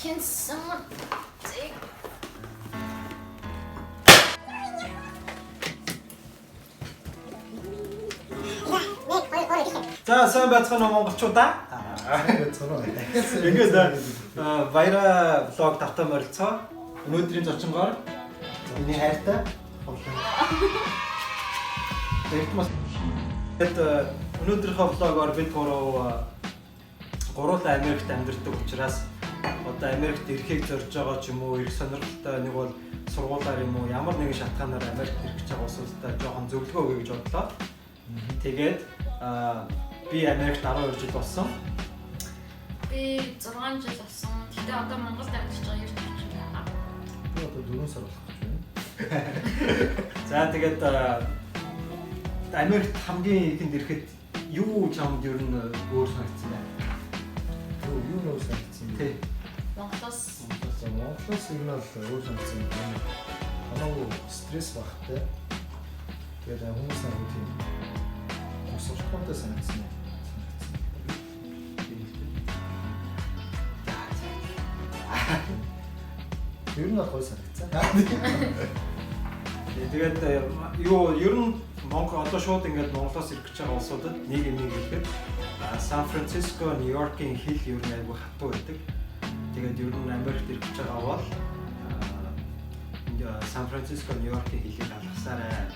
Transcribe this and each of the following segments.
Can someone take? За сайн байцгаана уу монголчуудаа. Ингээд баяра влог тавтай морилцоо. Өнөөдрийн зочингоор миний хайртай өнөөдрийнхөө влогоор бид гуруула Америкт амьдардаг учраас одоо Америкт ирэхийг зорж байгаа ч юм уу, ирэх сонирхолтой нэг бол сургуулаар юм уу, ямар нэгэн шалтгаанаар Америкт ирэх гэж байгаа улсуудаа жоохон зөвлөгөө өгье гэж бодлоо. Тэгээд би Америкт 12 жил болсон. Би 6 жил болсон. Гэтэ одоо Монголд амьдарч байгаа 9 жил байна. Би одоо 4 сар болох гэж байна. За тэгээд Америкт хамгийн ихэнд ирэхэд юу чамд ер нь өөр санагдсан бэ? Юу нөө санагдсан бэ? Тий. Монголоос ер нь бол өөр санагдсан юм. Хамаагүй стресс багтай. Тэгээд хүмүүс нэг тийм сошиалтай санагдсан юм. Ер нь гоё санагдсан. Тэгээд юу ер нь Монгол одоо шууд ингээд Монголоос ирэх гэж байгаа улсуудад нэг юм хэлэхэд Сан Франциско, Нью-Йоркийн хил ер нь айгүй хатуу байдаг. Тэгээд ер нь Америкт ирэх гэж байгаа бол Сан Франциско, Нью-Йоркийн хилийг алгасаарай.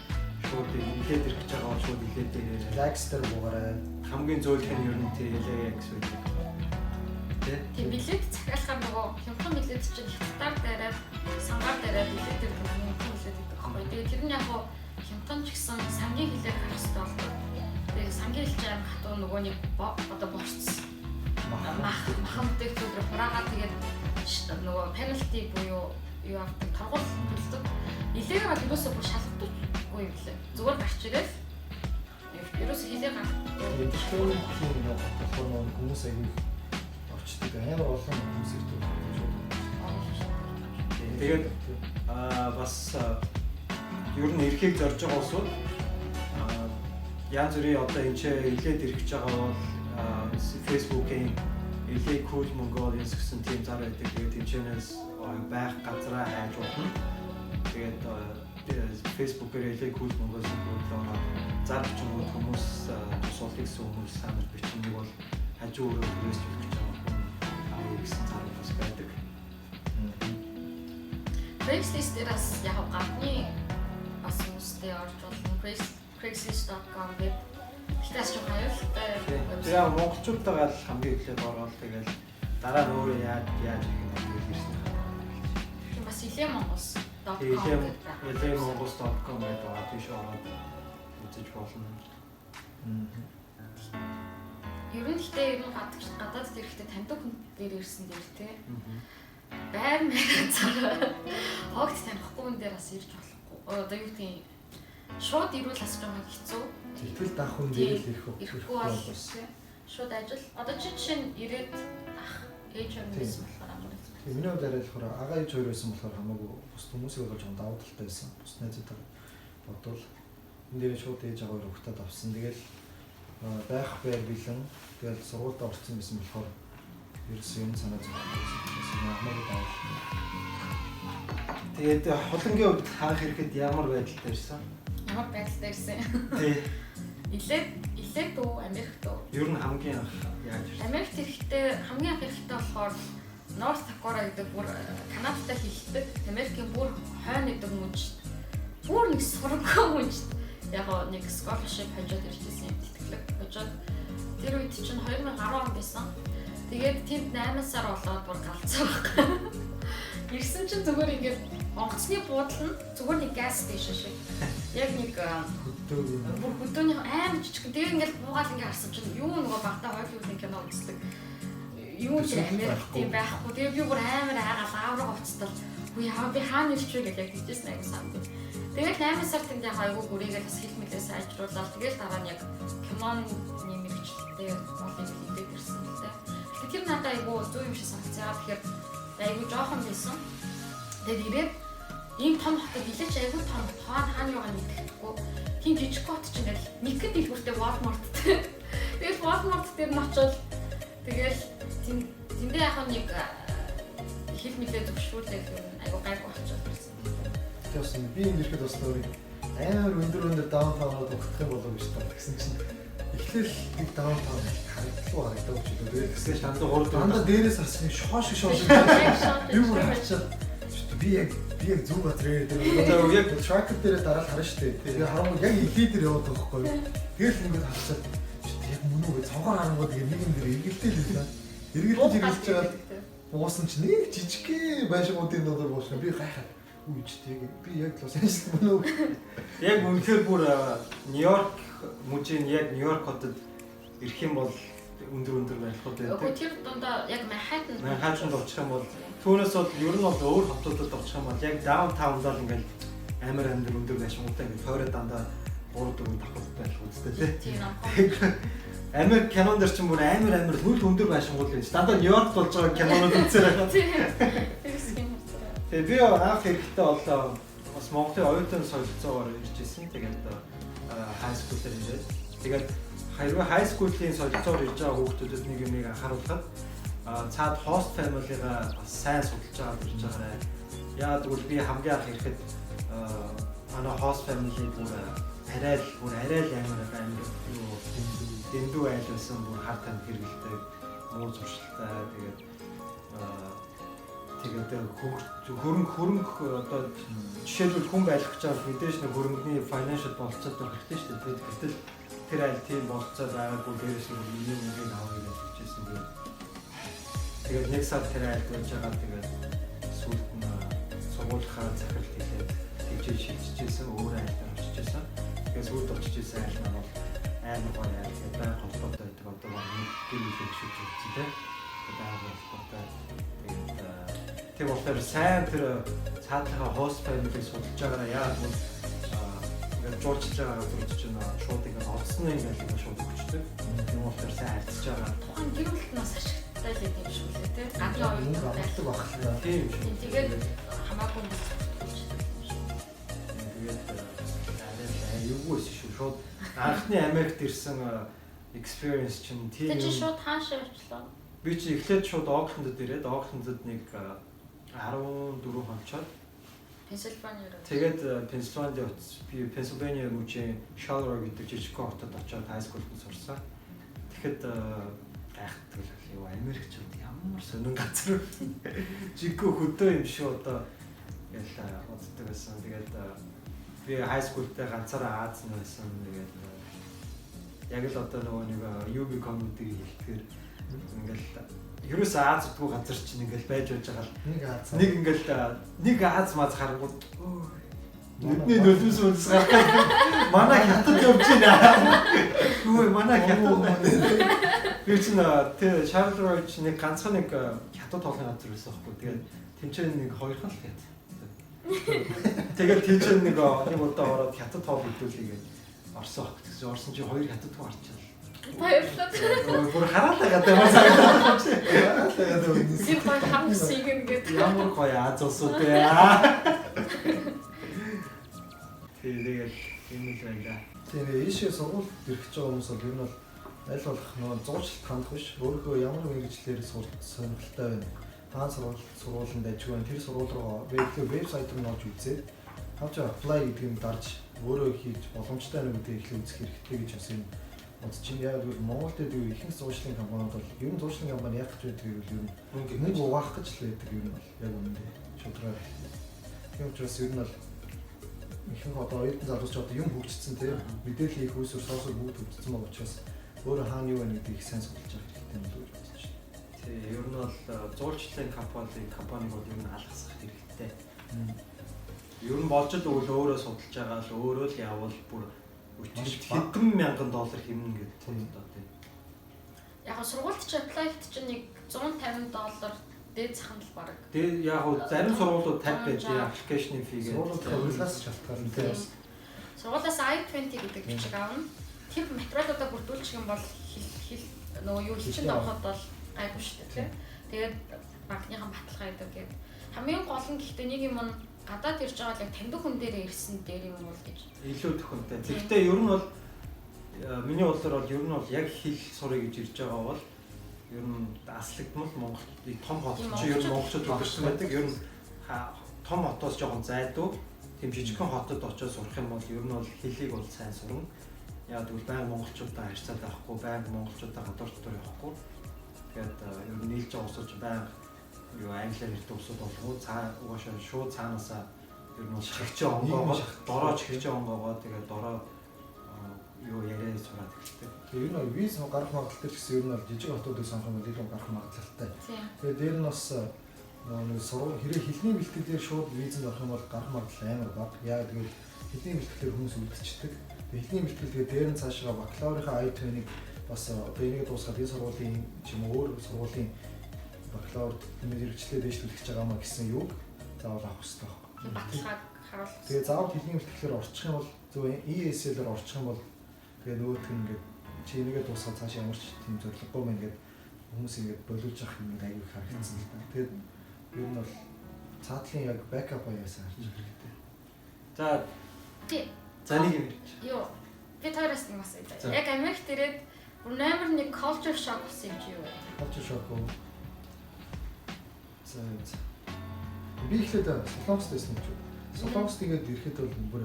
Шууд илээд ирэх гэж байгаа бол шууд илээд ирээрэй. Лакстер бугаарай. Хамгийн зөөлх нь ер нь тийм гэсэн үг. тийм билет захиалахаар нөгөө хямдхан билет чинь хятадаар дараад сангаар дараад билет дээр хямдхан билет гэдэг байхгүй. Тэгээд тэр нь яг хуу хямдхан ч гэсэн сангийн хэлээр гарах хэрэгтэй болдог. Тэгээд сангийн хэл чинь амар хатуу нөгөө нэг одоо борцсон. Махамтай зүгээр хураагаад тэгээд нөгөө пенальти буюу юу авдаг таргуул төлдөг. Илээгээр бол юусоо бүр шалгадаггүй юм лээ. Зүгээр гарч ирэл ерөөсөө хэлээ гарах. Мэдээлэл тийм нэг болохоор хүмүүс аягүй очдөг. Амар олон хүмүүс ирдэг. Тэгээд бас ер нь эрхийг зорж байгаа улсууд янз бүрийн одоо энэ ч илээд ирэх гэж байгаа бол Facebook-ийн LA Cool Mongolians гэсэн тийм зар байдаг. Тэгээд энэ чэнэс байх газраа хайж болно. Тэгээд Facebook-ээр LA Cool Mongolians гэдэг зар бичиг хүмүүс тусуулах гэсэн хүмүүс санал бичмийг бол хажуу өрөө түрээс хэлэх гэж байгаа гэсэн зар бас байдаг. Craigslist-ээс яг гадны бас хүмүүстэй орж болно. Craigslist.com гэдэг ихтэйс ч хавьтай. Тэгээ монголчуудтайгаа л хамгийн эхлээд ороод тэгээд дараа нь өөрөө яаж хийх ирсэн. Тийм бас илээ Монголс.com илээ Монголс.com гэдэг аа тийш ороод үзэж болно. Ер нь гадаад ирэхдээ таньдаг хүн дээр ирсэн дээр тий. Байр мэрэг цараа огт танихгүй хүн дээр бас ирж болохгүй. Одоо юу гэдгийг шууд ирүүл асууж байгаа хэцүү. Тэгтэл даах хүн дээр л ирэхгүй бол шууд ажил. Одоо жишээ нь ирээд ээж хүмүүс болохоор амар хэцүү. Миний хувьд арайлахаар агаа ээж хоёр байсан болохоор хамаагүй бус хүмүүсийг болж байгаа давуу талтай байсан. Бус найзуудаа бодвол энэ дээр шууд ээж агаа хоёр өгтөд авсан. Тэгэл байх байр бэлэн. Тэгэл сургуультай орсон байсан болохоор ерөөс юм санаа зовсон. Хамаагүй давуу. Тэгээд холонгийн хувьд хаах ирэхэд ямар байдалтай ирсэн? Ямар байдалтай ирсэн? Тий. Илээд үү Америкт үү? Ер нь хамгийн анх яаж ирсэн? Америкт ирэхдээ хамгийн анх ирэхдээ болохоор North Dakota гэдэг бүр Канадатай хэлдэг. Америкийн бүр хойно гэдэг мөнч. Бүр нэг сургууль мөнч. Яг нэг scholarship хажууд ирсэн юм тэтгэлэг хажууд. Тэр үед чинь 2010 он байсан. Тэгээд тэнд 8 сар болоод бүр галцсан баг. Ирсэн чинь зүгээр ингээд онгоцны буудлын зүгээр нэг газ station шиг. Яг нэг бүр хөдөөний амар жижиг. Тэгээ ингээд буугаал ингээд харсан чинь юу нөгөө багтаа Hollywood-ийн кино үздэг. Юу ч Америкт юм байхгүй. Тэгээ би бүр амар айгаал аавраа уцтал. Үгүй яа би хаана ирч вэ гэж тэгжсэн аяг санд. Тэгээд 8 сард энэ хайгуу гүрийгээ бас хэл мэлээ сайжруулаад тэгээд дараа нь яг киноны мэрэгчлээ олыг хийгээд ирсэн л дээ. Тэгэхээр тэр надад айгуу зүй юм шиг санагцаа. Тэгэхээр айгуу жоохон байсан. Тэгээд ирээд ийм том хотод илээч айгуу том хаана яваа мэддэхгүй. Тийм жижиг хот ч ингээл нэгэн дэлгүүртэй Walmart. Тэгээд Walmart дээр нь очивол тэгэл тэндээ яг нэг хэл мэлээ зөвшөөрүүлээд юм айгу гайгүй болчиход ирсэн. Тэгсэн би энэ ирэхэд бас өөр амар өндөр даунтаунууд өгөх юм болов гэж таа. Тэгсэн чинь эхлээл нэг даунтаун харагддаг ч юм уу. Тэгсэн шандаа 3 дандаа дээрээс харсан шоош. Юу харчаад би яг зүг батрээ дээр яг tracker дээр дараад харна шүү дээ. Тэгээ харангуй яг ихээ дээр яваад байгаа байхгүй юу. Тэгэл ингээд харчаад яг мөн үү цонхоор харангуй тэгээ нэг юм дээр эргэлтэй л байна. Эргэлтэй хэрэглэж байгаа уусан чинь нэг жижиг байшингуудын дотор буушна. Би гайхаад үуч тэгээ би яг Лос Анжелес мөн үү. Яг үнэхээр бүр Нью-Йорк мужийн яг Нью-Йорк хотод ирэх юм бол өндөр байх хот байдаг. Гэхдээ тэр дундаа яг Манхэттанд очих юм бол түүнээс бол ер нь бол өөр хотуудад очих юм бол яг даунтаунд л ингээл амар өндөр байшингуудтай ингээд тойроо дандаа 3-4 давхар байх үстэй тий. Америк кинонд дэр чинь бүр амар хөл өндөр байшингууд гэж дандаа Нью-Йорк болж байгаа кинонууд үзээр байгаа. Тэгээ би анх хэрэгтэй болоо бас Монголын оюутан солилцоогоор иржсэн. Тэгээд high school дээр ирээд тэгээд хэрвээ high school-ийн солилцоогоор ирж байгаа хүүхдүүдэд нэг юмыг анхааруулхад цаад host family-га бас сайн судалж аваад ирж байгаарай. Яа тэгвэл би хамгийн анх ирэхэд манай host family бүр арай л амар юу дэндүү айл байсан бүр хар тамхи хэрэгэлтэй муу зуршилтай тэгээд хөрөнгө одоо жишээлбэл хүн байлгах гэж байгаа мэдээж нэг хөрөнгөний financial болцоод байх хэрэгтэй шүү дээ. Гэтэл тэр айл тийм болцоо байгаагүй дээрээс нь нэг авах гэж хэлжсэн юм. Тэгээд нэг сар тэр айл болж байгаа тэгээд сүүлд нь сургуулийнхаа захирал хэлээд тэгжээ шийдчихсэн өөр айлаар очижсэн. Тэгээд сүүлд очижсэн айл маань бол амар гоё айл гэдэг байх холбоотой байдаг. Одоо нэг гэрүүлэг шийдэж үзсэн тийм. Тэгээд холбоотой тийм болохоор сайн тэр цаатлахаа host family судалж байгаараа яагаад гэвэл ингээд жуулчж байгаа гэж чинь шууд ингээд олсон юм байлаа шууд өгчтэй. Тийм болохоор сайн харьцаж байгаа. Тухайн гэрүүлэлт нас ашигтай л юм шүү лээ тий. Гадны оюутан байдаг багтлаа. Тийм. Тэгээд хамаагүй юм. Тэгээд юугүйс шүү шууд анхны Америкт ирсэн experience чинь тийм. Тэг чи шууд хаашаа явчлаа? Би чи эхлээд шууд Оклендд ирээд Оклендд нэг 14 хонцоод Пенсильвани руу. Тэгээд Пенсильванид би Пенсильвания мужийн Шалро гэдэг жижиг хотод очоод high school-д сурсан. Тэгэхэд гайхдаг юу Америкчууд ямар сонин газар жиггүй хөдөө юм шүү одоо яла боддог байсан. Тэгээд би high school-тэй ганцаараа Аз нь байсан. Тэгээд яг л одоо нөгөө нэг UB community хэлэхээр ингээл ерөөс Аз утгүй газар чинь ингээл байж байгаа л нэг ингээл нэг Аз маз харангууд нүдний нөлөөс үнс гаргаад манай хятад явж байна. Хөөе манай хятад. Би чинь тэ Шарлроо чинь нэг ганцхан нэг хятад тоолны газар байсан байхгүй. Тэгээд тэмцээн нэг хоёрхан л хят. Тэгээд тэмцээн нэг удаа ороод хятад тоол хөдөлгөөе гэж орсон. Тэгсэн орсон чи хоёр хятад тоо арчаа. Баярлалаа. Бүр хараалаа гэдэг юм санагдаад байна. Би баг хамсыг ингээд ямар гоё Аз улсууд ээ. Тэгээд юм л байна. Тэгээ ийшээ сургууль ирэх гэж байгаа хүмүүс бол ер нь бол аль болох нөгөө зурчлалт хандах биш. Өөрөө ямар мэргэжлэр сонирхолтой байна. Та сургуулинд ажиг байна. Тэр сургууль руу вебсайт руу орж үзээд авч apply гэдэг юм дарж өөрөө хийж боломжтой байна гэдэг ихлэ үзэх хэрэгтэй гэж бас юм бодчих. Яг л Монголд дээд ихэнх зуршлын компаниуд бол ер нь зуршлын компани яг ч байдаг юм ер нь мөнгө угаах гэж л байдаг юм бол яг үнэндээ шудраг. Тийм учраас ер нь бол ихэнх одоо оюутан залуучууд одоо юм хөгжсөн тийм мэдээлэл их үүсвэр соосор бүгд хөгжсөн байгаа учраас өөрөө хаана юу байна гэдгийг сайн судалж авах хэрэгтэй юмလို့бодож байна. Тий, ер нь бол зурчлалын компаниг бол ер нь алгасах хэрэгтэй. Ер нь болж л өөрөө судалж байгаа л өөрөө л явбал бүр хэдэн мянган доллар хэмнэ гэдэг одоо тийм. Яг сургуульд чи apply хийх чинь нэг $150 дээд заханд л баг. Тэгээ яг уу зарим сургуулиуд 50 байдаг аппликейшн фигээ. Сургуулиудаас шалтгаална тийм. Сургуулиас I-20 гэдэг бичиг аавна. Тэр материалуудаа бүрдүүлчих юм бол хэл нөгөө юу хэлчинд авахд бол гайгүй шүү дээ тийм. Тэгээд банкныхан баталгаа идэв гэдэг. Хамгийн гол нь гэхдээ нэг юм нь гадаад ирж байгаа л яг таньдаг хүн дээрээ ирсэн дээр юм бол гэж. Илүү төхөнтэй. Тэгэхдээ ер нь бол миний бодлоор бол ер нь бол яг хэл сурыг гэж ирж байгаа бол ер нь аслагдмал Монголыг том хот чи ер нь монголчууд өгсөн байдаг. Ер нь том хотоос жоохон зайдуу тийм жижигхэн хотод очиж сурах юм бол ер нь бол хэлийг бол сайн сурна. Яг тэгвэл байнга монголчуудаа харьцаад авахгүй, байнга монголчуудаа гадуур дотор явахгүй. Тэгээд ер нь нийлж байгаа усууч байнга юу англиар хэлдэг усуд болов цаа угаашаа шууд цаанаасаа ер нь чихчээ онгоогоо дороо чихчээ онгоогоо тэгээд дороо юу яриа сураад эхэлдэг. Тэр нь виз гарах магадлалтай ч гэсэн ер нь бол жижиг хотуудыг сонгох юм бол илүү гарах магадлалтай. Тэгээд дээр нь бас нэг сургууль хэрэг хэлний бэлтгэлээр шууд визэнд орох юм бол гарах магадлал амар бага. Яг тэгээд хэлний бэлтгэлээр хүмүүс үлдчихдэг. Хэлний бэлтгэлээр дээр нь цаашаа бакалаврынхаа I-20-ыг бас энийг дуусгаад энэ сургуулийн ч юм уу өөр сургуулийн бакалавр мэргэжлээ дэвшлүүлэх гэж байгаа маа гэсэн юуг заавал авах хэрэгтэй байна. Баталгааг харуулах. Тэгээд заавал хэлний бэлтгэлээр орчих юм бол зөв ESL-ээр орчих юм бол тэгээд нөгөөх нь ингээд чи энийгээ дуусгаад цаашаа ямар ч тийм зорилгогүй мэн ингээд хүмүүс ингээд боловж авах юм аягүй харагдсан л да. Тэгээд ер нь бол цаатлын яг бэкап аяасаа харж хэрэгтэй. За нэг юм. Юу. Би тоороос нэг бас үү. Яг Америкт ирээд бүр амар нэг culture shock болсон юм чи юу вэ? Culture shock уу? За. Би ихлээд Солонгост байсан юм чи. Солонгост ингээд ирэхэд бол бүр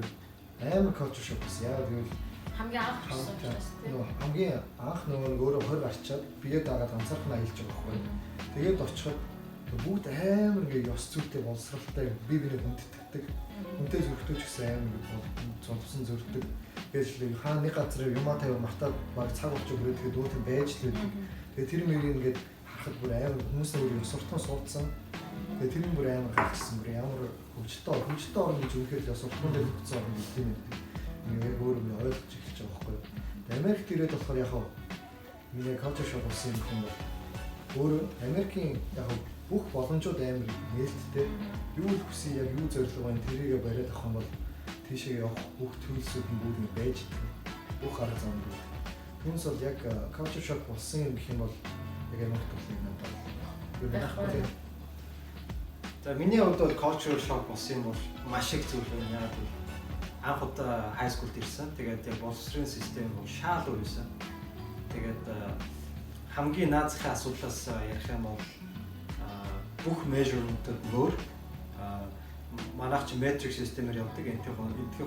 амар culture shock байсан. Яг гэвэл хамгийн анх болсон юм шүү дээ. Хамгийн анх нөгөө өөрөө 20 гарчаад биеэ дагаад ганцаархан аялж байгаа байхгүй. Тэгээд очиход бүгд амар ингээ ёс зүйтэй боловсралтай бие биенээ хүндэтгдэг. Хүнтэй зөрөгтэй ч гэсэн амар зовсон зөрөгдөг. Тэгэл хаа нэг газар юмаа тавь мартаад баг цаг болж өгрөө тэгээд дүүтэн байж л байдаг. Тэгээд тэр мөрийг ингээд харахад бүр амар хүмүүс өөр ёс суртахуун суудсан. Тэгээд тэр бүр амар гайхсан. Бүр ямар хөвчтэй орно гэж үнэхээр ёс суртахуун дээр өгсөн юм гэдэг юм. Яг өөрөө ойлгож эхэлж байгаа байхгүй. Америкт ирээд болохоор яг миний culture shock болсон юм байна. Өөр Америкийн яг бүх боломжууд амар нээлттэй. Юу л хүсье яг юу зорилго байна тэрийгэ бариад авах юм бол тийшээ явах бүх төлөвлөсүүд нь бүгд байж бүх арга зам нь. Түүнээс бол яг culture shock болсон юм гэх юм бол яг Америкт болсон юм байна. За миний хувьд бол culture shock болсон юм бол маш их зүйл байна. Яг анх удаа high school ирсэн. Тэгээд яг боловсролын систем бол шаал өөр байсан. Тэгээд хамгийн наазахын асуудлаас ярих юм бол бүх measurement-д өөр манайх чи metric системээр явдаг. Энтэх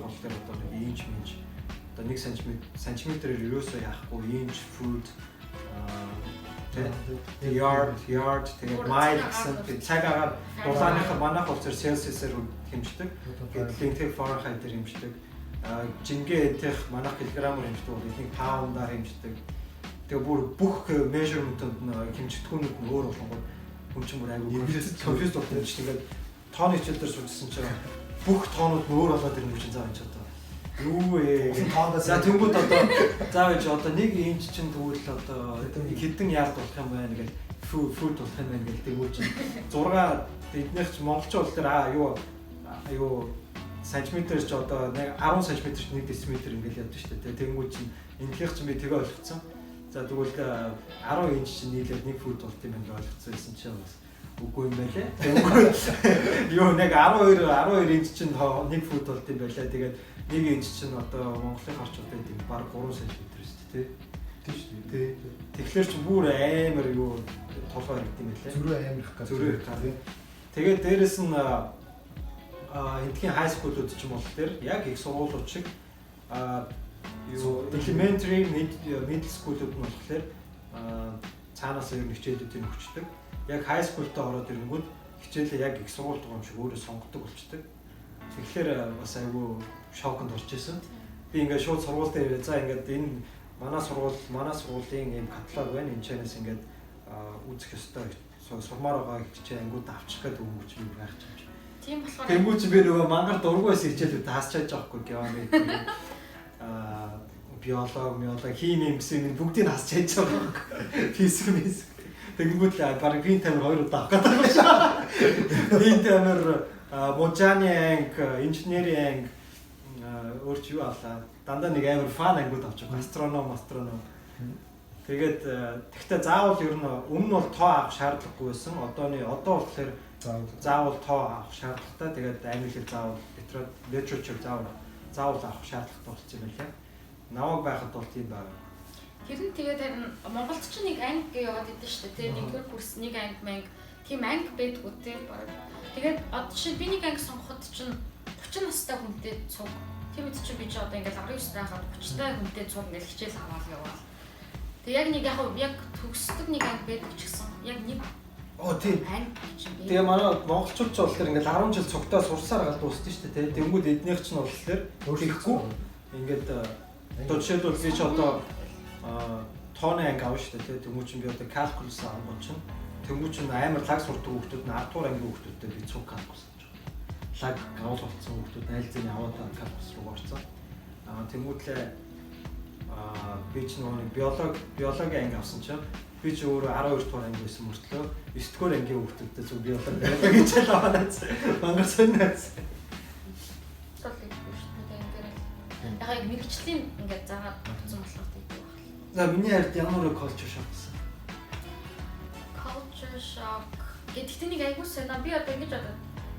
болохоор одоо нэг inch минж одоо 1 сантиметрээр ерөөсөө яахгүй inch foot yard тэгээд mile гэсэн цагаагаар дулааныхаа манайх болохоор Celsius-ээр хэмждэг. Гэтэл Fahrenheit-ээр хэмждэг. Жингээ энтэх манайх килограммаар хэмждэг бол энийг pound-аар хэмждэг. Тэгээ бүр бүх measurement-д хэмжигдэхүүнүүд нь өөр болгонгод хүн чинь бүр аягүй confused болсон юм чинь. Ингээд тооны хичээл дээр суулжсэн чинь бүх тоонууд нь өөр болоод ирнэ гэж заа энэ ч одоо. Юу вэ? За тэнгууд одоо заавал одоо 1 инч чинь тэгвэл одоо хэдэн ярд болох юм байна гэж фут болох юм байна гэдэг тэгвэл чинь 6 эднийх ч монголчууд бол тэр юу сантиметр ч одоо 10 см ч 1 дециметр ингээл явдаг шүү дээ. Тэнгууд чинь энэхийнх чинь би тэгээ ойлгоцсон. За тэгвэл 10 инч чинь нийлээд 1 фут болт юм ингээ ойлгоцсон байсан чинь бас үгүй юм байлээ. Тэгвэл юу нэг 12 инч чинь 1 фут болт юм байлаа. Тэгээд 1 инч чинь одоо Монголын харчуудад тийм баг 3 см шүү дээ, тий шүү дээ. Тэгэхээр ч бүр амар юу толгой ирд юм байлээ. Зүрх амар их гад. Зүрх гад. Тэгээд дээрэс нь эндхийн high school-ууд ч юм бол тэр яг их сургуулиуд шиг юу elementary middle school-ууд нь болохоор цаанаас ер нь хичээлүүдийг өгчдөг. Яг high school-д ороод ирэнгүүт хичээлээ яг их сургууль байгаа юм шиг өөрөө сонгодог болчдөг. Тэгэхээр бас айгүй шоконд орж исэн. Би ингээд шууд сургуультай ирээ. За ингээд энэ манай сургуулийн ийм каталог байна. Энэ чанаас ингээд үзэх ёстой. Сурмаар байгаа хичээл ангууд авчих гэдэг юм чи би гайхаж байна. Тийм болохоор тэнгуү чи би нөгөө мангар дургуйс хичээлүүд таасчааж байгаа хгүй геометри. Биологи, хими гэсэн бүгдийг хасчааж байгаа. Физик. Тэнгуү л баг грин таймер 2 удаа авах гэдэг байна. Грин таймер Мужаны анги, инженерийн анги өөрч юу авлаа. Дандаа нэг амар фан ангиуд авч байгаа. Астроном. Тэгээд тэгтээ заавал ер нь өмнө нь бол тоо авах шаардлагагүй байсан. Одоо болохоор заавал тоо авах шаардлагатай. Тэгээд англи хэл заавал literature заавал авах шаардлагатай болсон юм байна. Намайг байхад бол тийм байна. Тэр нь тэгээд харин Монголд ч нэг анги яваад идэв шүү дээ. Тэр нэгдүгээр курс нэг анги мэнг тийм анги байдгүй тийм баг. Тэгээд одоо жишээ би нэг анги сонгоход чинь 30 настай хүнтэй цуг. Тэр үед чи би ч одоо ингээл 19 байхад 30 та хүнтэй цуг ингээл хичээл аваад яваа. Тэг яг нэг яг төгсдөг нэг анги байдаг ч гэсэн яг нэг тийм. Тэгээ манай монголчууд ч бол тэр ингээл 10 жил цугтаа сурсаар гал дууссан шүү дээ. Тэнгүүд эднийх ч нь болохоор өөрчлөхгүй ингээд одоо жишээлбэл би ч одоо тооны анги авна шүү дээ. Тэнгүүд чинь би одоо калкулус авах чинь тэнгүүд чинь амар лаг сурдаг хүүхдүүд нь 10 дугаар анги хүүхдүүдтэй би цуг калкулус авч байгаа. Лаг гавл болсон хүүхдүүд айлзын аваад калкулус руу орсон. Тэнгүүдлээ би ч нөгөө биологи анги авсан чинь би ч өөрөө 12 дугаар анги байсан мөртлөө 9 дугаар ангийн хүүхдүүдтэй зөв биологи гэж л аваад мангар сонирхсан. Яг мэрэгчлийн ингээд заагаад өгсөн болохоор тийм байх. За миний хард ямар culture shock гэсэн. Culture shock гэхдээ нэг айгуу сайн би одоо ингэж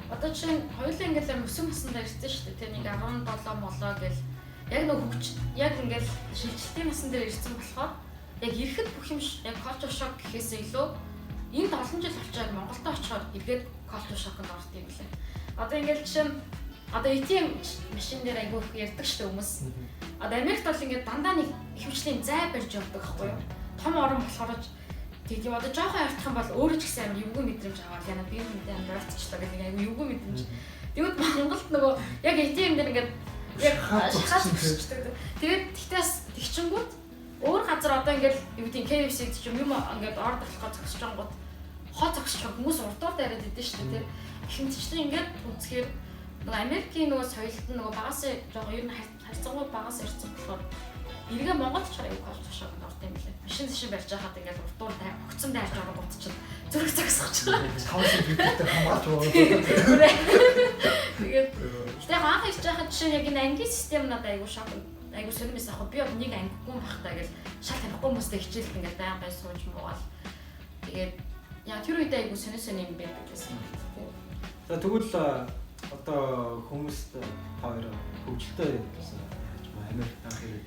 одоо чинь хоёулаа ингээд өсөн насндаа ирсэн шүү дээ. Тэр нэг 17 молоо гэл яг нэг хөгж яг ингээд шилжилтийн насн дээр ирсэн болохоор яг ирэхэд бүх юм яг culture shock гэхээсээ илүү энд олон жил очиад Монголд очихоор эргээд culture shock-д орд юм лээ. Одоо ингээд жишээ нь одоо ATM машин дээр айгүй их ярьдаг шүү дээ хүмүүс. Одоо Америкт бол ингээд дандаа нэг ихэвчлэн зай барьж явдаг байхгүй юу? Том орон болохоор тэгээд одоо жоохон явах юм бол өөрөө ч гэсэн амар эвгүй мэдрэмж аваад яна би юмдээ амралтчлаа гэдэг нэг айгүй эвгүй мэдрэмж. Тэгвэл Монголд нөгөө яг ATM дээр ингээд яг шахаад тэгээд тэгтээс тэгчингүүд өөр газар одоо ингээд юу гэдэг KFC ч юм ингээд орд болохоо зогсож байгаа гот хоо зогсож хүмүүс урдуур дайраад идэв шүү дээ. Ихэнчлэн ингээд үзэхээр нөгөө Америкийн нөгөө соёлд нь нөгөө багаас жоо ер нь харьцангуй багаас ирсэн болохоор эргээ Монголд ч аюу culture shock орд юм лээ. Машин зэшин барьж байхад ингээд урдуур огцон дайрж байгаа гот чинь зүрх зогсож байгаа. Хаус бидтэй хамгаалж байгаа. Тэгээд гэтээ анх ирж байхад жишээ яг энэ ангийн систем надад аюу шок айгуу сонирмээс яг би нэг ангигүй байхдаа гэж шал танихгүй хүмүүстэй хичээлт ингээд байнга сууж муугаал. Тэгээд яа тэр үед айгуу сонир юм байдаг гэсэн. За тэгвэл одоо хүмүүст хоёр хөгжилтэй гэсэн Америк анх ирээд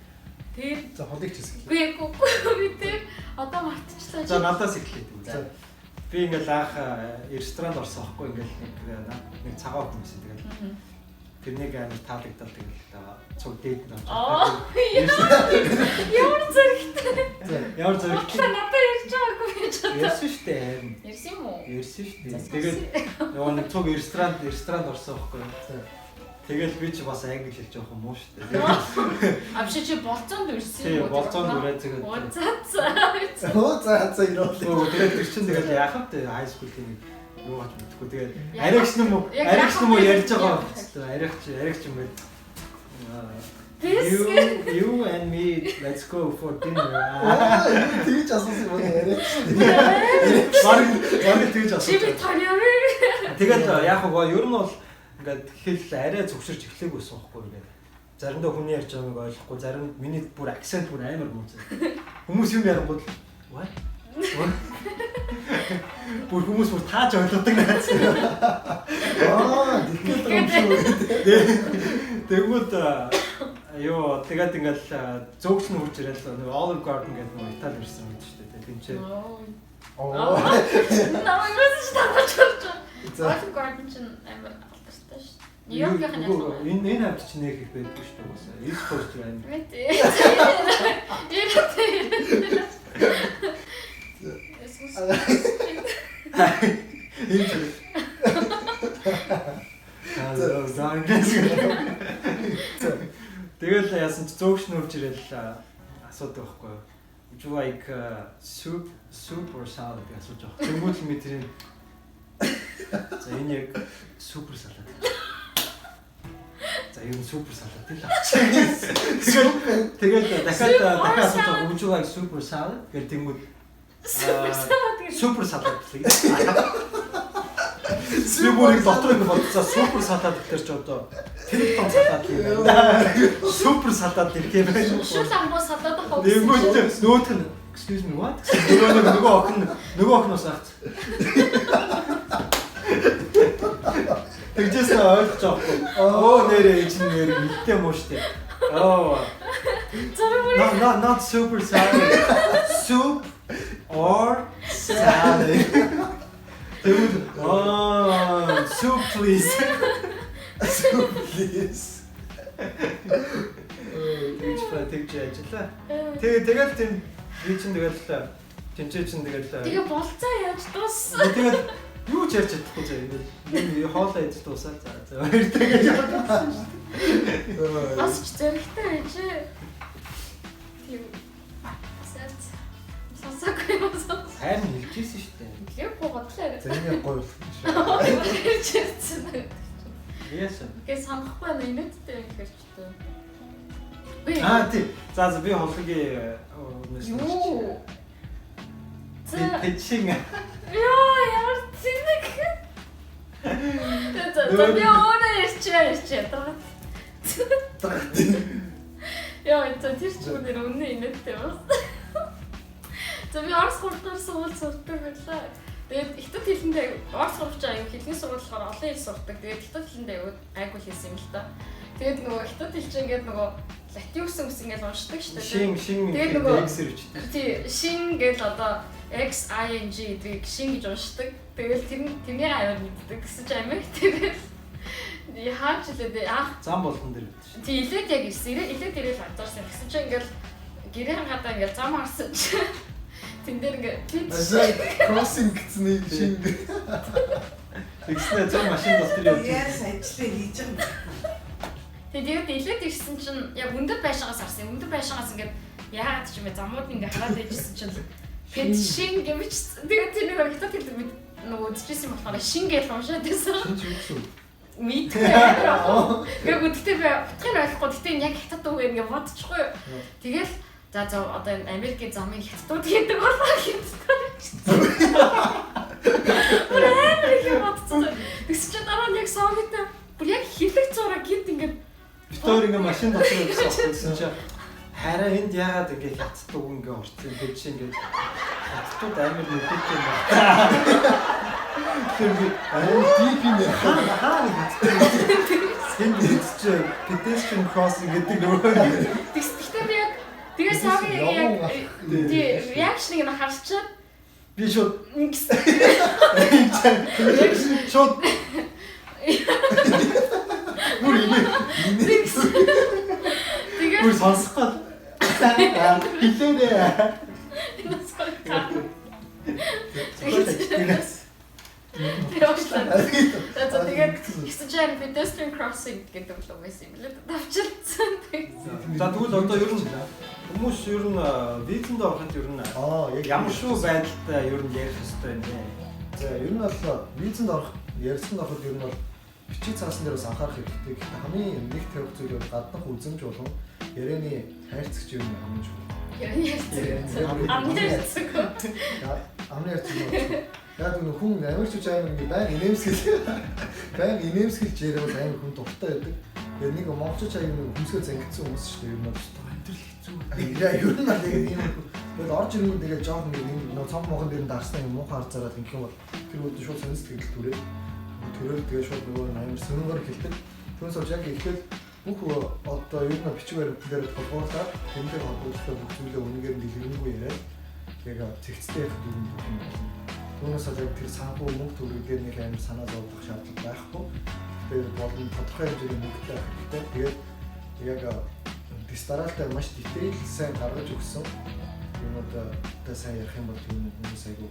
тэр за холыг ч хэлсэн. би тэр одоо мартчихлаа. За надаас эхлэв. Би ингээл анх ресторанд орсон байхгүй ингээл нэг цагаан хүмүүс тэгэл тэрнийг амар таалагдаад тэгэл цуг дээд нь авч. Ямар зэрэгтэй. Ямар зэрэгтэй. Надад ярьж байгаагүй гэж бодсон. Ярьсан шүү дээ харин. Ярьсан юм уу? Ярьсан шүү дээ. Тэгээд нөгөө нэг цуг ресторанд орсон байхгүй. Тэгэл би ч бас англи хэлж явах юм уу шүү дээ. Авши чи болцоонд ирсэн юм уу? Болцоонд үрээ тэгээд. За ирээ. Тэгээд тэр чинь тэгэл яах вэ? High school-ийн юу гэж мэдхгүй. Тэгээд аригч юм уу ярьж байгаа юм. Аригч юм байл. You and me, let's go for dinner. Тэгж асуусан юм яриа. Бараг тэгж асуусан. Чи би таниавэ. Тэгээд яг гоо ер нь бол ингээд хэл арай зөвшөрч эхлэхгүйсэн байхгүй ингээд. Заримдаа хүний ярьж байгааг ойлгохгүй, зарим миний бүр акцент бүр амар мууцсан. Хүмүүс юм ярангууд what? Бүр хүмүүс бүр тааж ойлгодог наац. Тэгвэл ёо тэгээд ингээд зөөгч нь үрж ирэл нэг Olive Garden гэдэг нэг Итали ирсэн юм шүү дээ. Тэмчээ. Намайг стааж болж. Olive Garden чинь амар алдартай шүү. Нью-Йоркийн яг энэ хавьд чинь нэг их байдаг шүү дээ. East Coast байна. Тэгэл яасан ч зөөгч нөрж ирэл асуудаг байхгүй юу? Would you like soup or salad гэж асууж байгаа. Тэнгүүл ми тэрийн за энэ яг супер салат. За энэ супер салат тийм л. Тэгэл дахиад асууж байгаа. Would you like super salad гэж тэнгүүл супер салат гэх. Сүбүрийг дотор ингэ бодцоо супер салат гэдэг ч одоо тэр том салат юм байна. Супер салат гэх юм байна. шүл амбуу салат авах. Нөгөөх нь excuse me what? Нөгөө охноос ахц. Тэгжээс ойлгож байгаа. Оо нэрээ энэ нэр илтэй муу штэ. Оо. Зоргоор not super salad. Soup or salad. Oh, soup please. Soup please. тэгж ажиллаа. Тэгээд тийм би чинь тэгээд тэнцээ чинь тэгээд Тэгээ болцоо яаж дууссан? тэгээд юу ч ярьж чадахгүй заа ингээд хоолоо идэж дуусаад за хоёр тэгээд яваад Бас ч зэрэгтэй байж. Тийм. Сэт. Сонсоогүй юм. харин хэлчихсэн шүү дээ. Яг бодлоо. Зэний гоё болох. Чирчсэн. Яасан. Гээ санахгүй байна инээдтэй юм хэрчтэй. Тийм. За би хоолойгийн Юу? Тэчин. Яа, ямар цэник. Тэгээд би өөрөө ярьчээ. Яа, тэр чинь нэр үнэ инээдтэй бас. За би Орос гурдаар сурдаг байлаа. Тэгээд ихтэй хэлэндээ Орос гурвч аюу хэлний сургуулиар олон хэл сурдаг. Тэгээд ихтэй хэлэндээ айгуу хэлсэн юм л та. Тэгээд нөгөө ихтэй хэл чинь ингээд нөгөө латиус ингээд уншдаг шүү дээ. Шин тэгээд нөгөө X-ээр үчтэй. тий шин гэж одоо X I N G гэдэг шин гэж уншдаг. Тэгээд тэрний аюул мэддэг гэсэн чинь амиг тэгээд яач лээ Зам болгон дээр байдаг шүү. тий илээд яг илээд ирэл анзаарсан гэсэн чинь ингээд гэрийн гадаа ингээд зам харсан чинь тэн дээр ингээд Crossing гэсний шин. Тэгснэ зам машин дотор явж. Яас ажлаа хийж байгаа. Тэгээд илээд ирсэн чинь яг өндөр байшаагаас харсан. Өндөр байшаагаас ингээд яагаад ч юм бэ замууд ингээд хараад байжсэн чинь гээд шин гэмч тэгээд тэр нэг ихтэй хэлдэг мэд нөгөө үзчихсэн болохоор шин гэж уншаад байсан. Шин ч үгүй. Мэдгүй. Яг үдтэй утгыг ойлгохгүй. Гэтэ энэ яг хятад үг юм ингээд бодчихгүй. Тэгэл за одоо энэ Америкийн замын хятадууд гэдэг болоо гэдэг. Америк бодцоо. Тэгс чи дараа нь яг согтой. Бүр яг хилэг зураг гинт ингээд Битүүр ингээ машин дотор явсан чинь хараа энд яагаад ингээ хятад үг ингээ орсон тэр чинь ингээ хятадууд амар нүдтэй юм байна. Тэр Deep in the хаа энд чинь pedestrian crossing гэдэг нөгөө тэгстэй би яг тэгээ сагийн яг тий реакшнийг нь харчаад би шууд яг шууд бүр тэгээ сонсох гол хэлээрээ тэгээд exchange pedestrian crossing гэдэг л байсан юм лээ давчилсан. За тэгвэл одоо ер нь хүмүүс ер нь визэнд ороход ер нь яг ямар шүү байдалтай ер нь ярих хэрэгтэй юм бэ? За ер нь бол визэнд орох ярьсан ороход ер нь бол бичиг цаасан дээр бас анхаарах хэрэгтэй. Гэхдээ хамгийн нэг тавих зүйл бол гаднах үзэмж болон ярианы хайрцагч юм хамгийн чухал. Амны ярьцаг. Яг нэг хүн Америкч аймаг ингэ байн инээмсгэлж яриад бол аймаг хүн дуртай байдаг. Тэгээд нэг монголч аймаг хүмсгээ зангидсан хүмүүс шүү дээ. Ер нь амьдрал хэцүү. Ер нь л тэгээд юм. Тэгээд орж ирэнгүүт тэгээд жоох ингэ нэг цом мохон дээр дарснаа юм муухай харж зараад ингэх юм бол тэр үед шууд сонс тэгэл түрээ. Төрөөл тэгээд шууд нөгөө амар сүнгээр хэлдэг. Түүнээс болж яг ихэл бүх одоо ер нь бичгээр дээр толгуурлаад тэмдэг холбоотой бүх зүйлээ үнэгээр дэлгэрэнгүй яриад яг зэгцтэй их юм байна. Түүнээс яг тэр санхүү мөнгө төгрөгээр нэг амар санаа зовдох шаардлага байхгүй. Тэгээд болон тодорхой хэмжээний мөнгөтэй хэрэгтэй. Тэгээд яг дистаралтай маш дитэйл сайн гаргаж өгсөн юмудаа сайн ярих юм бол хүмүүс айгүй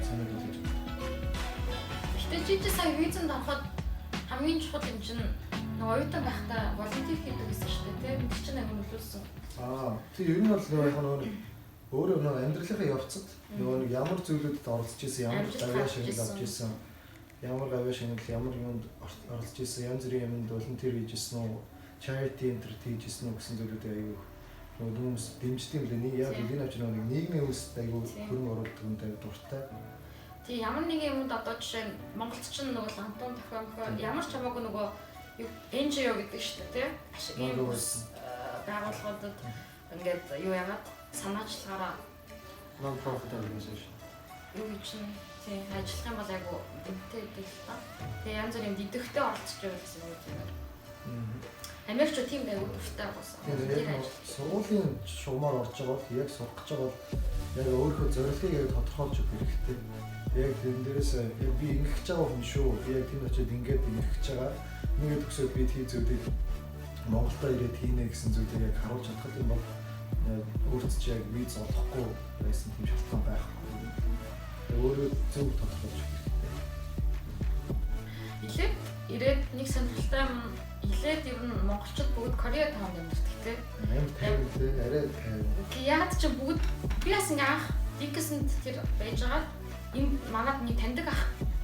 санаа болгож байна. Гэтэ чи сая визэнд авахд хамгийн чухал юм чинь нөгөө оюутан байхдаа волонтер хийдэг гэсэн шүү дээ тийм чи нэг нөлөөлсөн. Тэг ер нь бол нөгөө өөрөө нөгөө амьдралынхаа явцад нөгөө нэг ямар зүйлүүдэд оролцож исэн, ямар гавьяа шинэл авч исэн, ямар гавьяа шинэл ямар юмд оролцож исэн, янз бүрийн юмд волонтер хийж исэн үү, charity entertainment хийж исэн үү гэсэн зүйлүүдээ аягүй нөгөө хүмүүс дэмждэг юм лээ. Яг энэ авч нөгөө нийгмийн үст аягүй хөрөнгө оруулалт юмтай дуртай. Тэг ямар нэг юмд одоо жишээ нь Монголд ч нөгөө лантон тохиомхоо ямар ч хамаагүй нөгөө NGO гэдэг шүү дээ тийм ийм байгууллагуудад ингээд юу яагаад санаачлагаараа non-profit organization. Юу гэж тийм ажиллах юм бол айгу дэмтэй байдаг л та. Тэгээ янз бүрийн дидэвхтэй оролцож байгаа гэсэн үг юм. Америкч тийм байгаад дуртай болсон. Тэгэхээр яг сургуулийн шугамаар орж байгаа бол яг сурах гэж байгаа бол яг өөрийнхөө зорилгыг яг тодорхойлж өгөх хэрэгтэй. Яг энэ дээрээс яг би ингэх гэж байгаа хүн шүү. Би яг тийм очиод ингэж ингэх гэж байгаа. Ингээд төгсөөд би тийм зүйлийг Монголдо ирээд хийнэ гэсэн зүйлийг яг харуулж чадах юм бол өөрт чи яг виз олохгүй байсан тийм шалтгаан байхгүй. Өөрөө зөв тодорхойлж өгөх хэрэгтэй. Илээд ирээд нэг сонирхолтой юм илээд ер нь монголчууд бүгд Кореа таунд амьдардаг тийм. Амар тайван тийм арай тайван. Яг ч бүгд би бас ингээ анх Диксэнд тэр байж байгаа. Энэ манад нэг таньдаг ах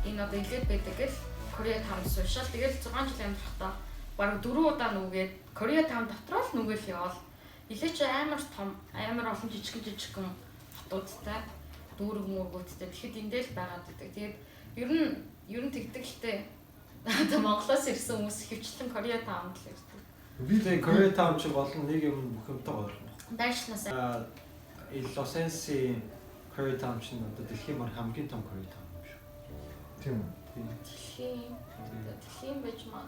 энэ одоо илээд байдаг гэл Кореа таунд суушаал. Тэгэл 6 жил амьдрахдаа бараг 4 удаа нүгээд Кореа таунд дотроо л нүгэл явал. Илээд ч амар том, амар олон жижигхэн хотуудтай дүүрэг мөргүүдтэй. Тэгэхэд эндээ л байгаад байдаг. Тэгээд ер нь тэгдэгтэй. Одоо Монголоос ирсэн хүмүүс хөвчлэн Кореа таунд л ирдэг. Би тэг Кореа таун ч болон нэг юм бүх юмтай ойрхон. Дайшнаас Лос Анжелесийн Кореа таун ч одоо дэлхийн мар хамгийн том Кореа таун юм шүү. Тийм үү. Дэлхийн байж маа.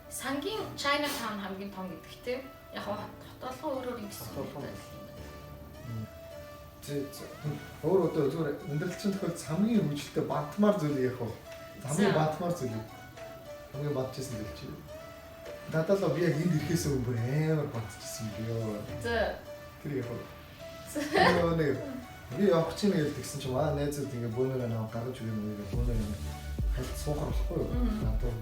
Сангийн China Town хамгийн том гэдэг тийм. Яг хотолгоо өөрөөр ингэсэн юм байна. Өөр одоо зүгээр өндөрлөгчийн тохиолдолд хамгийн хөвгөлтэй бантмаар зүйлийг яг хамгийн бантмаар зүйлийг хамгийн бантчихсан зүйл чи. Дадаалаа би яг энд ирэхээс өмнө амар бантчихсан юм ёо. Тэр яг нэг би явах чинь гэж тэгсэн чинь маа найзууд ингээ бөөнөрөө наваа гаргаж өгөх юм уу бөөнөрөө хальт суухаар болохгүй юу. Надад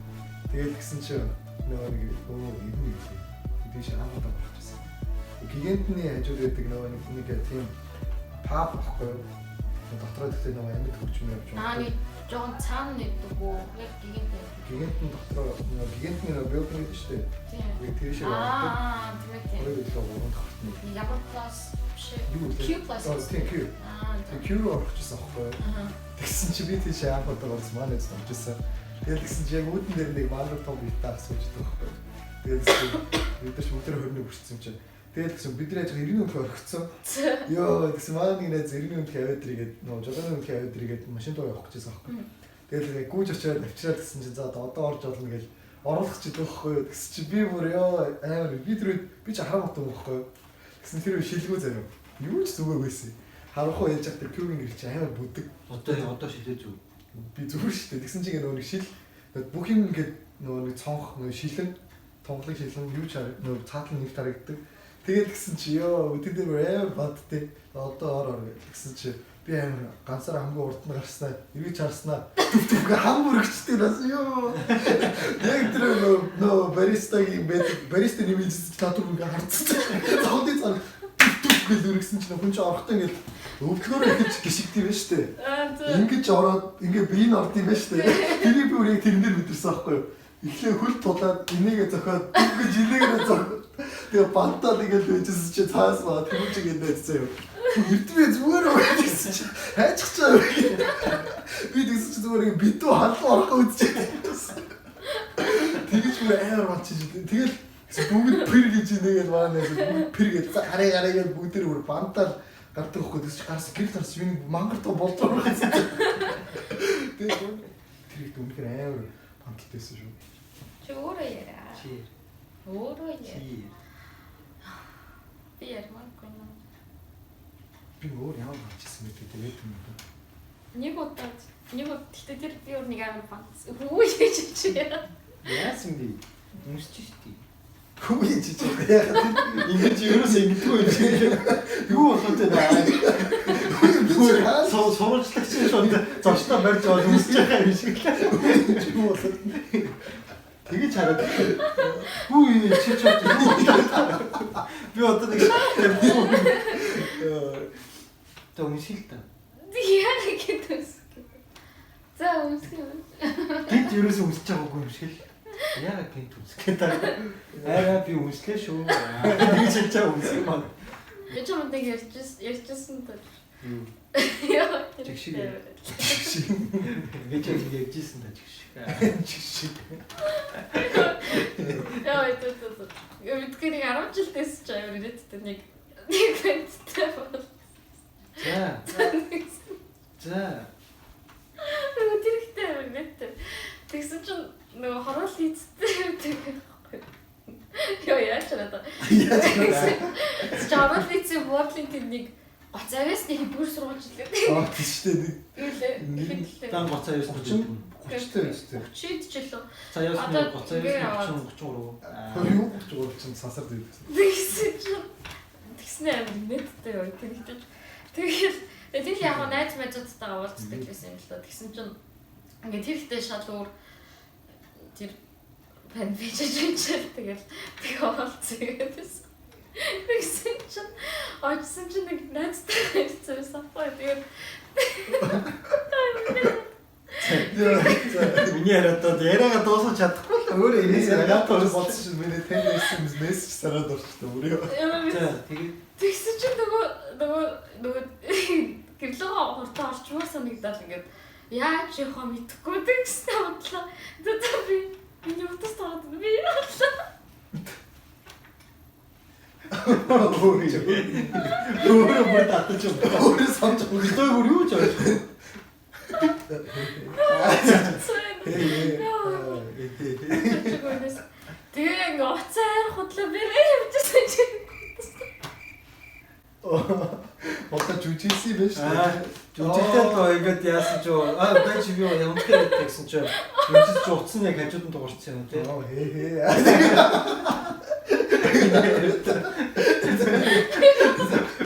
тэгэл тэгсэн чинь нөгөө нэг юм хэлээ. Тийш хамаатай болчихсон. Гигантны хажууд байдаг нөгөө нэг тийм паб байхгүй юу? Дотроо тэгтээ нөгөө амьд хөгжим явж байгаа. Нэг жоон цаана нэгдэг үү? Яг гигантны дотроо нөгөө гигантны нөгөө билдинг гэдэг шүү дээ. Тийм. Яг тэр шиг байдаг. Тийм. Өөрөө л гурван давхтны. Ямар плюс биш. Q плюс. Тийм Q. Q руу орчихсон байхгүй юу? Тэгсэн чи би тийш хамаатай болсон маань гэж орчихсон. Тэгээд тэгсэн чи яг үүдэн дээр нэг мангар том битаа асууж байгаа байхгүй юу? Тэгээд бид нар өдөр 20-ны хүрсэн чинь тэгээд гэсэн бид нэр яг 90-ийн өмнө орхицсан. Йоо гэсэн маань нэг найз 90-ийн өмнө аваад ирэгээд нөө жолооны өмнө аваад ирэгээд машин доо явах гэжсэн байхгүй. Тэгээд гүйж очиад авчираад гэсэн чинь за одоо орж олно гэж оруулах ч идэх байхгүй юу. Тэгсэн чи би бүр ёо амар би тэр би ч хараагүй юм байхгүй юу. Тэгсэн тэр шилгүү заяа. Юу ч зүгөө байсан. Харахгүй яаж яхад Q-ийн гэр чи амар бүдэг. Одоо шилээ зүг. Би зүгээр шүү дээ. Тэгсэн чинь нөгөө нэг шил бүх юм ингээд нөгөө нэг цонх нөгөө шилэн тонглог шилэн юу ч нөгөө цаатлан нэг тарагддаг. Тэгээд гисэн чи ёо өдөр дээр бадтэй. Одоо ор гэсэн чи би амар ганцаар хамгийн урд нь гарснаа эргэж харснаа түвтүвгээ хам бүрэгчтэй бас ёо. Яг тэр нөгөө баристагийн бариста нэмж татвар ингээ харцсан. Зовдын цар түвтүвгээ үргэсэн чи хүн чи орохдоо ингээ өвдгөөрөө ихэж гიშгдэв юм шүү дээ. Ингэж ороод ингээ би н орд юм байна шүү дээ. Тэрийг би үрийг тэрэн дээр мэдэрсэн аахгүй юу. Эхлээ хөл тулаад энийгээ зохиод гэж энийгээ зохиод тэгээ бантаад ингээд лөөжсэн чи цаас маа тэр чиг ингээд заяа. Эрдмээ зүгээр байсан чи хайчих чаа. Би тэгсэн чи зүгээр битүү халуун орох үзчихсэн. Тэгэж бүр амар болчих. Тэгэл бүгд пэр гэж нэгээд маанаас бүгд пэр гэж хараа гэж бүгд тэр бүр бантаад гардаг хөөхөд чи гарс гэр тарс юуны мангартаа болж байгаа гэсэн. Тэгээд тэр их үнэхээр амар банталтэйсэн шүү. Чи өөрөө яриа. Чи. Өөрөө яриа. Чи. Би ярмаагүй юм. Би өөр ямар болчихсон бэ тэгээд юм бэ? Нэг удаа гэхдээ тэр би өөр нэг амар бантс. Хүү хийж чи. Яасан би? Үнсч штий. Хүү хийж чи. Ингэж ерөөсөө ингэдэггүй юм шиг. Юу болоод байна? Сурвалжлагч шууд зочдоо барьж аваад үнсэж байгаа юм шиг л. Юу болоод. Тэгэж хараад. Хүү чи ч би одоо нэг Тэ үнсэл та. Яг гэдэгс. За үнсэх. Гинт ерөөсөө үнсэж байгаагүй юм шиг л. Яагаад гинт үнсэх гэдэг. Би үнслээ шүү. Тэгэж хэлж байгаа үнсэх юм аа. Би ч юм нэг ярьжсэн та. Юу? Яа. Чигшиг. Би ч ярьжсэн та чигшиг. Чигшиг. Яа это. Я мэдгүй нэг 10 жилдээс ч аяа ирээдтэй нэг гэнттэй бол. За. Нөгөө тэрхтээ мэдээ. Тэгсэн чинь нөгөө хороол хийцтэй байдаг байхгүй. Яа яаж ч надаа. Жавал лици бодлын тэнийг гоцоос нэг бүр сургуулж илээ. тийштэй нэг Юу лээ? Дан гоцоо 30 30-тэй үстэй. 30-д ч илүү. Цааяас Одоо нэг гоцоо 33. Юу 33 чинь сансар дээд. Тэгснэ амир нэттэй юу тэгдэж. Тэгээд яг найз мэдүүдтэйгээ уулздаг байсан юм л да. Тэгсэн чинь ингээд тэрхтээ шал өөр тэр пен бичиж тэгэл уулздаг байсан. Тэгсэн чинь очсон чинь нэг найзтай хэлсэн сапаа тэгээд Миний яриад яриагаа дуусгаж чадахгүй л өөрөө инээсээ яг тоо бодсон миний тэнэсэн мессеж сараад орчихсон өөрөө. За тэгээд тэгсэн чинь нөгөө гэрлөгөө хурдан орчмоор санагдал ингээд яаж яхаа мэдэхгүй тэгснэ бодлоо. Тэгээд би миний утас таад би өөрөө бүр татаж өөрөө санаж өгдөө бүр юу ч ойлгохгүй. Тэгээ ингээ уцаар худлаа бэрээ явчихсан чинь. Одоо жүжигсэн юм биш үү? Жүжигтэй л ингээд яасан ч байж би юмтай гэсэн чинь жүжигч утсан яг хажууд нь дуурсан юм тий.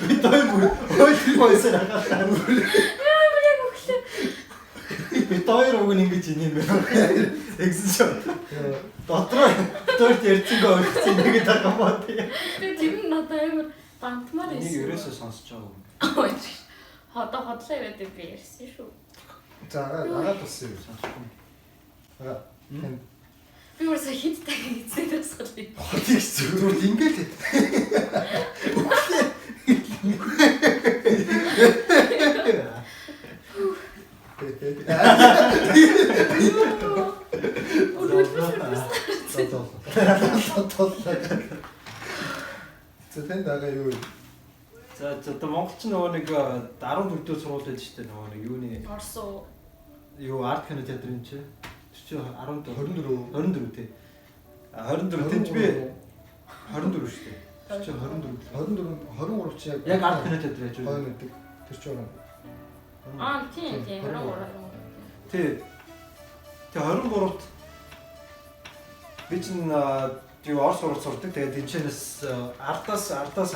Би той бүр ойлголоосоо хаалаа. Би тойр уг нь ингэж ийм юм байна. Тэгсэн чинь дотроо ярьцгаа ойлгосон нэгэ тагамаа тий. Тэгээ тэр нь надад амар бантмаар Нэг байсан. ерөөсөө сонсож байгаа юм. Ходоо хотлоо яваад би ярьсан шүү. За агаад туссан юм. Сонсохгүй. Би өөрөөсөө хит таг эцээд тасгалаа. Хотыг зүгээр ингээл Зэтэн дагаа юу? За одоо монголч нөгөө нэг 14 дэх сургууль байж штэ нөгөө нэг юуны Орсоо. юу арт кино театрын чи 14 24 тий. 24 тийч би 24 штэ. Чи 23 чи яг арт кино театр яаж хоёр вэ? гэдэг тэр ч юм. Тийм. Тий. Тэгээ 23-т би чинь юу орс суралц сурдаг. Тэгээд тэнчэнэс ардаас автобус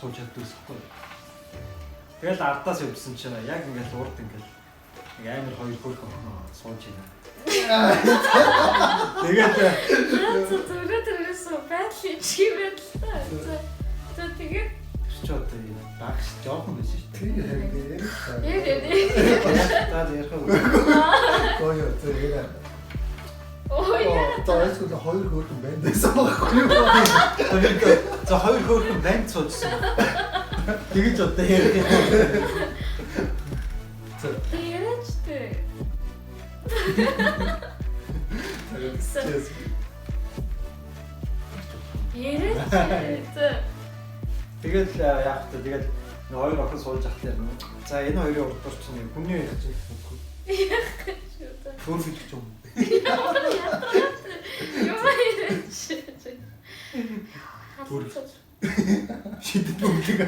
сууж чаддаг байхгүй. Тэгэл ардаас явсан чинь яг ингээд урд ингээд амар хоёр хөрх сууж байна. Тэгээд зүгээр тэрээс байдлын чимэл та. За тэгээд ч одоо юм багш жоохон байсан шүү Тийм яа. дээ. За ярих уу. Гойо зэрэг. Оо яа. Тооч гол хоёр хөргөн байна гэсэн байхгүй юу? За хоёр хөрхөн банд суужсан. Тэгэж одоо ярих юм. Тэрэгчтэй. Ярээч. Тэгэл яах вэ? Тэгэл хоёр охин сууж ахлаа. За энэ хоёрын урд орч нь хүний ярих чинь үгүй. Фөр хэлчих юм. Шидэт бөмбөг.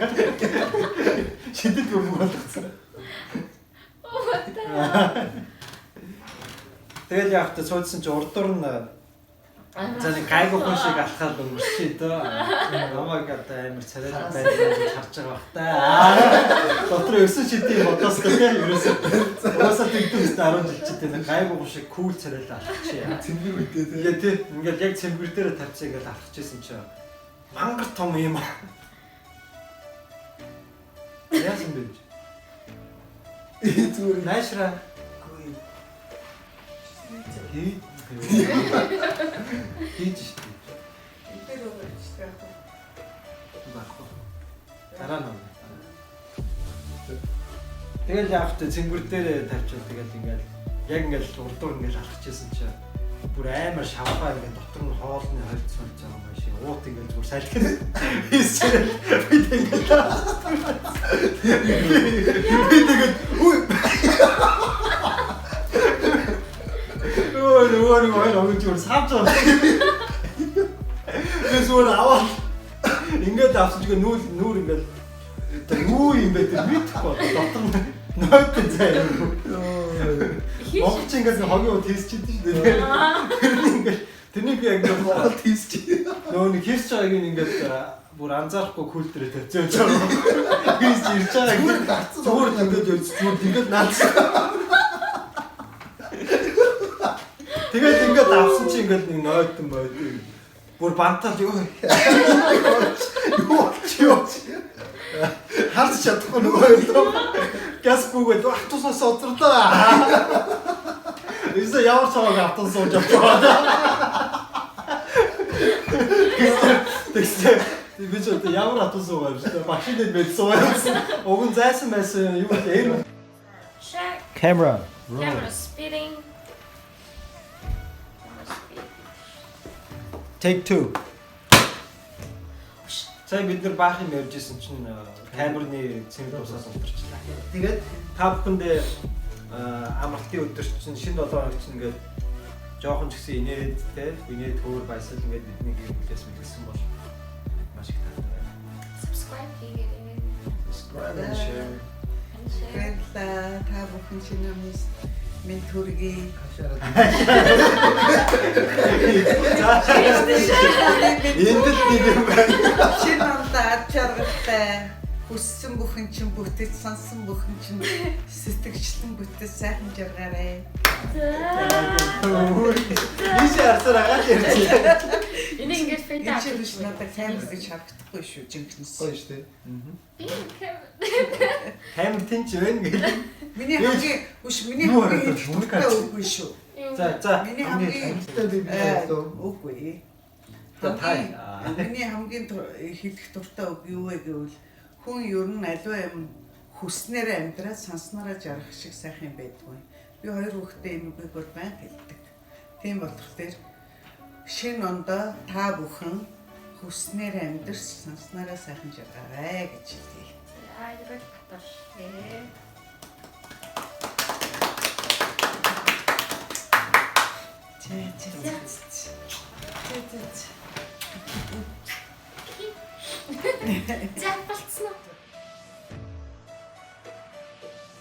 Шидэт бөмбөг болгоцсон. Тэгэл яах вэ? Суудсан чи урдуур нь за нэг гайгүй хүн шиг алхаад өнгөрчээ дөө. Намайг одоо амар царай байна гэж харж байгаа бах та. Дотроо 9 шидэм бодоос гэдэг ерөөсөө. Уусаа тэгдэг үстэй 10 жил ч гэдэг гайгүй хүн шиг кул царайлаа алхчихъя. Цэмбэр үдээ тий. Тэгээ тий ингээл яг цэмбэр дээр тавьчихсан ингээл алхчихсан чи мангар том юм аа. Яасан бэ? Зүгээр Найшра. Хийж штий. Эдгээр өгөөчтэй. Баггүй. Дараа нь. Тэгэл яах вэ? Цэнгэр дээр тавьчихвал тэгэл ингээл яг ингээл урдуур ингээл алхчихсан чи бүр амар шавхаа ингээд дотор нь хоолны хольц болж байгаа юм шиг уут ингээд зүгээр салхин хийсчээ. Би тэгээд өөр өөр өөр огж өөр савж байгаа. Тэгээс өөр аваад ингээд авсан чинь нүүр ингээд юу юм бэ тэр мэдхгүй дотор нойт заяа. Монголч ингээд хогийн уу хийсчихдээ шүү дээ. Тэрний би яг Монгол хийсч. Нөө нэг хийсч байгааг ингээд бүр анзаарахгүй кул дээр тавьж байгаа. Хийсч ирж байгаа ингээд зүгээр ингээд зүгээр ингээд наацсан. Тэгээд ингээд авсан чи ингээд нэг нойтон байд. Бүр бантал юу харж чадахгүй нөгөө юм. Газ бүгд автобусаас оцорлоо. Ийсээ ямар цагааг автон сууж авчихаа. Тэгсэн. Би ч одоо ямар автобус суугаа юм шүү. Машинд бэл суусан. Уг нь зайсан байсан юу вэ? Check. Camera. Camera speeding. Take 2. Сая бид нар баах юм ярьжсэн чинь камерны цэвэр усаас ултарчлаа. Тэгээд та бүхэндээ амралтын өдөр чинь шинэ 7 хоног чинь ингээд жоохон ч гэсэн инээд те инээд төөр байсал ингээд бидний хийлээс мэдсэн бол маш их таатай байна. Subscribe хийгээрэй. Subscribe and share. Баярлалаа. Та бүхэн шинэмс минь төргий. Энд л нэг юм байна. Шинэ онда ад жаргалтай хүссэн бүхэн чинь бүтэц сонсон бүхэн чинь сэтгэгчлэн бүтэц сайхан жаргаарай. Ийш арсараа ярьж. Энийг ингээд фейт Энэ авах. чинь биш надад камер гэж харагдахгүй шүү жинхэнэс. Гоё шүү дээ. Камер тэнч байна гэх. Миний хамгийн дуртай үгүй шүү. За. Миний хамгийн би үгүй. За тай. Миний хамгийн хэлэх дуртай үг юу вэ гэвэл хүн ер нь аливаа юм хүснээр амьдраад санснараа жаргах шиг сайхан байдгүй. Би хоёр хүүхдээ энэ үгийг бол байнга хэлдэг. Тийм болохоор шинэ ондоо та бүхэн хүснээр амьдрс санснараа сайхан жаргаарай гэж хэлье. Айраг татвар. За